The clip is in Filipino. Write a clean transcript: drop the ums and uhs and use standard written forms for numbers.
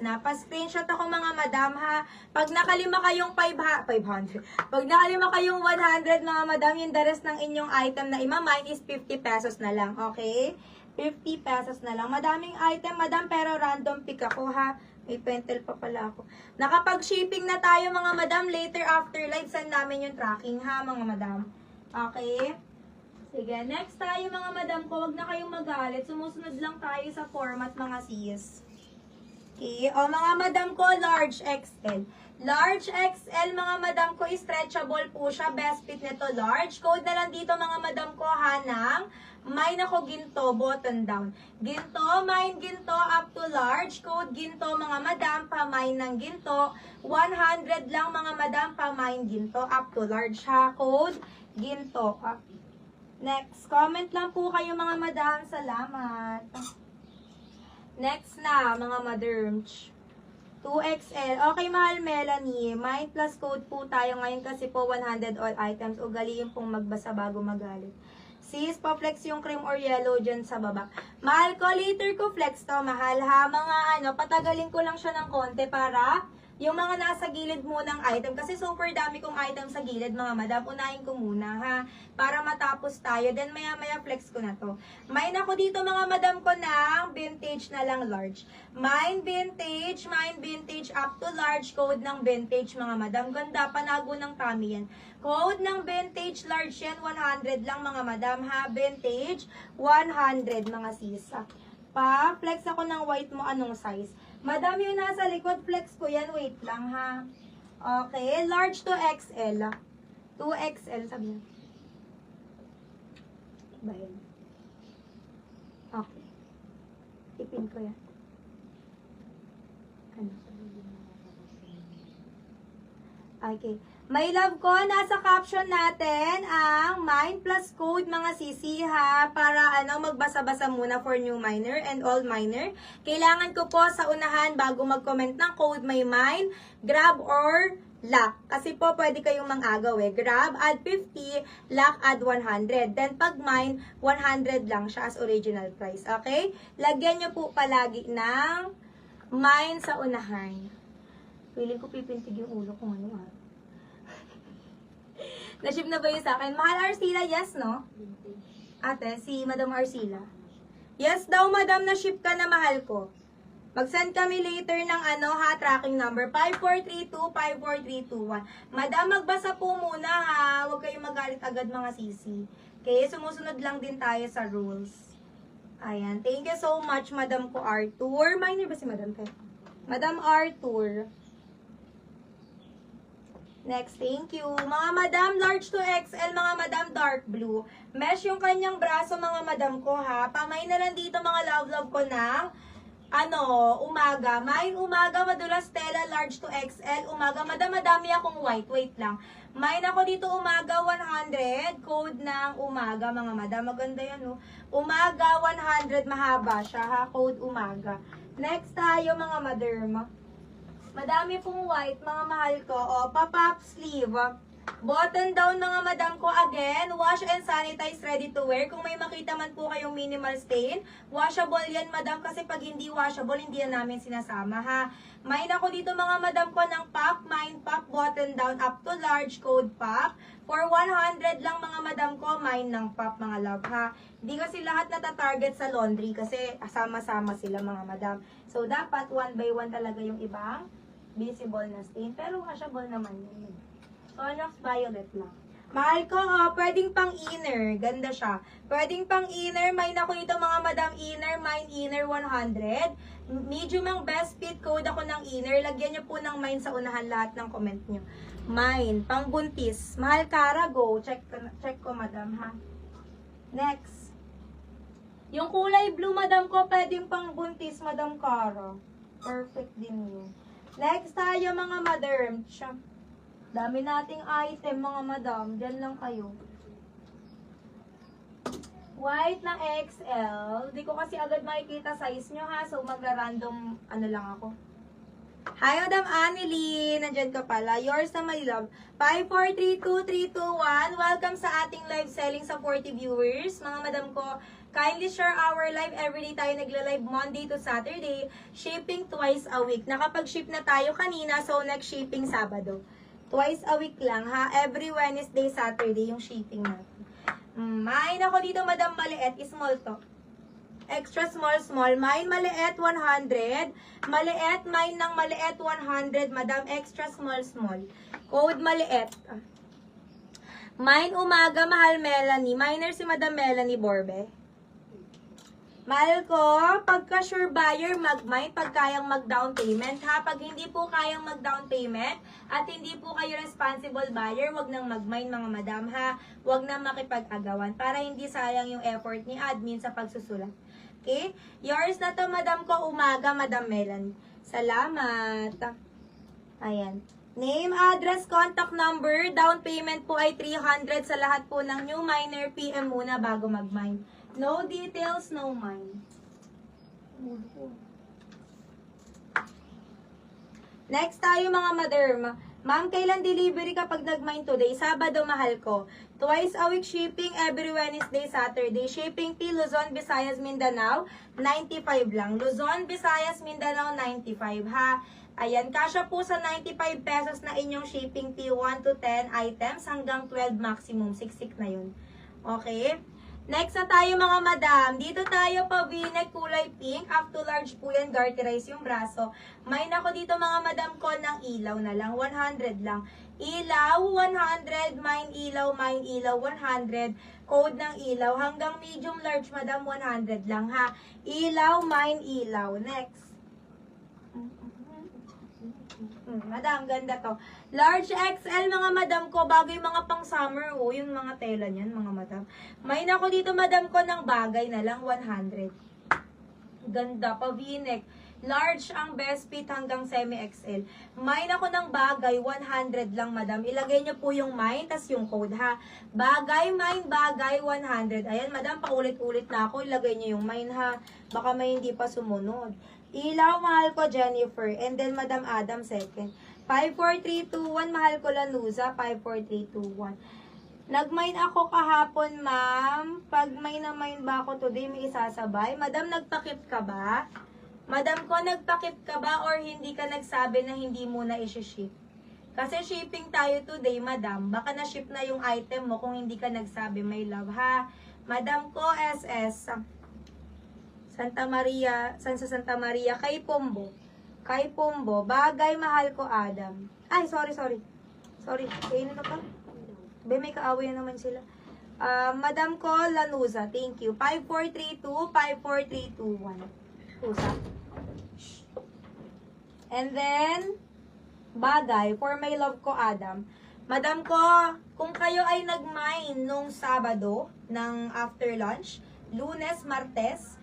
na. Pa-screenshot ako mga madam ha. Pag nakalima kayong 500. Pag nakalima kayong 100 mga madam, yung the rest ng inyong item na imamine is 50 pesos na lang. Okay? 50 pesos na lang. Madaming item madam pero random pick ako ha. May pentel pa pala ako. Nakapag-shipping na tayo mga madam. Later after live, send namin yung tracking ha mga madam. Okay? Sige, next tayo mga madam ko. Huwag na kayong magalit. Sumusunod lang tayo sa format mga sis. Okay? O mga madam ko, large XL. Large XL mga madam ko, stretchable po siya. Best fit nito, large. Code na lang dito mga madam ko, hanang. Mine ako ginto, button down. Ginto, mine ginto, up to large. Code ginto mga madam, pa-mine ng ginto. 100 lang mga madam, pa-mine ginto, up to large ha. Code ginto. Next, comment lang po kayo mga madam. Salamat. Next na mga maderms. 2XL. Okay, mahal Melanie. Mine plus code po tayo ngayon kasi po 100 all items. Ugaliin pong magbasa bago magalit. Sis, pa-flex yung cream or yellow dyan sa baba. Mahal ko, later ko flex to. Mahal ha. Mga patagalin ko lang siya ng konti para yung mga nasa gilid munang item. Kasi super dami kong item sa gilid mga madam. Unahin ko muna ha. Para matapos tayo. Then maya-maya flex ko na to. Mine ako dito mga madam ko ng vintage na lang large. Mine vintage up to large. Code ng vintage mga madam. Ganda, panago ng tummy yan. Code ng vintage large yan, 100 lang mga madam ha. Vintage, 100 mga sisa. Pa-flex ako ng white mo, anong size? Madam, yung nasa likod, flex ko yan, wait lang ha. Okay, large to XL. 2XL, sabi niya. Ba yun? Okay. Ipin ko yan. Ano? Okay. My love ko, nasa caption natin ang mine plus code mga sisi ha, para magbasa-basa muna for new miner and old miner. Kailangan ko po sa unahan bago mag-comment ng code may mine, grab or lock. Kasi po pwede kayong mang-agaw Grab, add 50, lock, add 100. Then pag mine, 100 lang siya as original price. Okay? Lagyan nyo po palagi ng mine sa unahan. Feeling ko pipintig yung ulo ko ngayon. Na-ship na ba yun sa akin? Mahal Arcila, yes, no? Ate, si Madam Arcila. Yes daw, Madam, na-ship ka na mahal ko. Mag-send kami later ng tracking number. 5432-54321. Madam, magbasa po muna ha. Huwag kayong magalit agad mga sisi. Okay, sumusunod lang din tayo sa rules. Ayan, thank you so much, Madam ko Arthur. Minor ba si Madam Pe? Madam Arthur. Next, thank you. Mga madam, large to XL, mga madam, dark blue. Mesh yung kanyang braso, mga madam ko, ha. Pamay na lang dito, mga love ko ng, umaga. Mine umaga, madulas Stella, large to XL. Umaga, madam, madami akong white. Wait lang. Mine ako dito, umaga, 100. Code ng umaga, mga madam. Maganda yan, no? Umaga, 100. Mahaba siya, ha. Code umaga. Next tayo, mga madam. Madami pong white, mga mahal ko. O, pop-up sleeve. Button down, mga madam ko. Again, wash and sanitize, ready to wear. Kung may makita man po kayong minimal stain, washable yan, madam. Kasi pag hindi washable, hindi yan namin sinasama, ha. Mine ako dito, mga madam ko, ng pop. Mine pop, button down, up to large, code pop. For 100 lang, mga madam ko, mine ng pop, mga love, ha. Hindi kasi lahat natatarget sa laundry kasi sama-sama sila, mga madam. So, dapat 1 by 1 talaga yung ibang visible na stain. Pero washable naman yun. Onyx violet lang. Mahal ko, pwedeng pang inner. Ganda siya. Pwedeng pang inner. Mine ako nito mga madam inner. Mine inner 100. Medium ang best fit code ako ng inner. Lagyan nyo po ng mine sa unahan lahat ng comment nyo. Mine. Pang buntis. Mahal Kara, go. Check ko madam ha. Next. Yung kulay blue madam ko, pwedeng pang buntis madam Kara. Perfect din yun. Next tayo mga madam. Dami nating item mga madam. Diyan lang kayo. White na XL. Di ko kasi agad makikita size nyo ha. So magra-random lang ako. Hi Madam Anneli. Nandyan ka pala. Yours na my love. 5432321. Welcome sa ating live selling sa 40 viewers. Mga madam ko, Kindly share our live. Everyday tayo nagla-live Monday to Saturday. Shipping twice a week. Nakapag-ship na tayo kanina, so next shipping Sabado. Twice a week lang ha. Every Wednesday, Saturday yung shipping natin. Main ako dito, Madam Maliit. Small to. Extra small, small. Mine maliit, 100. Maliit, mine ng maliit, 100. Madam, extra small, small. Code maliit. Mine umaga, mahal Melanie. Minor si Madam Melanie Borbe. Mahal ko, pagka sure buyer, mag-mine pag kayang mag-down payment ha. Pag hindi po kayang mag-down payment at hindi po kayo responsible buyer, wag nang mag-mine mga madam ha. Wag nang makipag-agawan para hindi sayang yung effort ni admin sa pagsusulat. Okay? Yours na to, madam ko, umaga, Madam Melanie. Salamat. Ayan. Name, address, contact number, down payment po ay 300 sa lahat po ng new miner. PM muna bago mag-mine. No details, no mine. Next tayo mga madam. Ma'am, kailan delivery kapag nag-mine today? Sabado, mahal ko. Twice a week shipping, every Wednesday, Saturday. Shipping fee, Luzon, Visayas, Mindanao, 95 lang. Luzon, Visayas, Mindanao, 95 ha. Ayan, kasya po sa 95 pesos na inyong shipping fee, 1 to 10 items hanggang 12 maximum. Siksik na yun. Okay? Next na tayo mga madam. Dito tayo pa V-neck kulay pink. Up to large po yan. Garterize yung braso. May nako dito mga madam ko ng ilaw na lang. 100 lang. Ilaw, 100. Mine ilaw, 100. Code ng ilaw. Hanggang medium large madam, 100 lang ha. Ilaw, mine ilaw. Next. Madam, ganda to. Large XL, mga madam ko, bagay mga pang summer, oh, yung mga tela niyan, mga madam. May nako dito, madam ko, ng bagay na lang, 100. Ganda, pa V-neck. Large ang best fit hanggang semi-XL. May nako ng bagay, 100 lang, madam. Ilagay niyo po yung mine, tas yung code, ha. Bagay, mine, bagay, 100. Ayan, madam, paulit-ulit na ako. Ilagay niyo yung mine, ha. Baka may hindi pa sumunod. Ilaw, mahal ko, Jennifer. And then, Madam Adam, second. 54321, mahal ko, Lanuza. 54321. Nag-mine ako kahapon, ma'am. Pag may na-mine ba ako today, may isasabay. Madam, nagpakip ka ba? Madam ko, nagpakip ka ba or hindi ka nagsabi na hindi mo na isi-ship? Kasi shipping tayo today, madam. Baka na-ship na yung item mo kung hindi ka nagsabi, my love, ha? Madam ko, SS. Santa Maria, Santa Maria, kay Pombo. Kay Pombo, bagay, mahal ko, Adam. Ay, sorry. Sorry, kainin na pa. Be, may kaaway na naman sila. Madam ko, Lanuza, thank you. 5432, 54321. Pusa. And then, bagay, for my love ko, Adam. Madam ko, kung kayo ay nag-mine nung Sabado, ng after lunch, Lunes, Martes,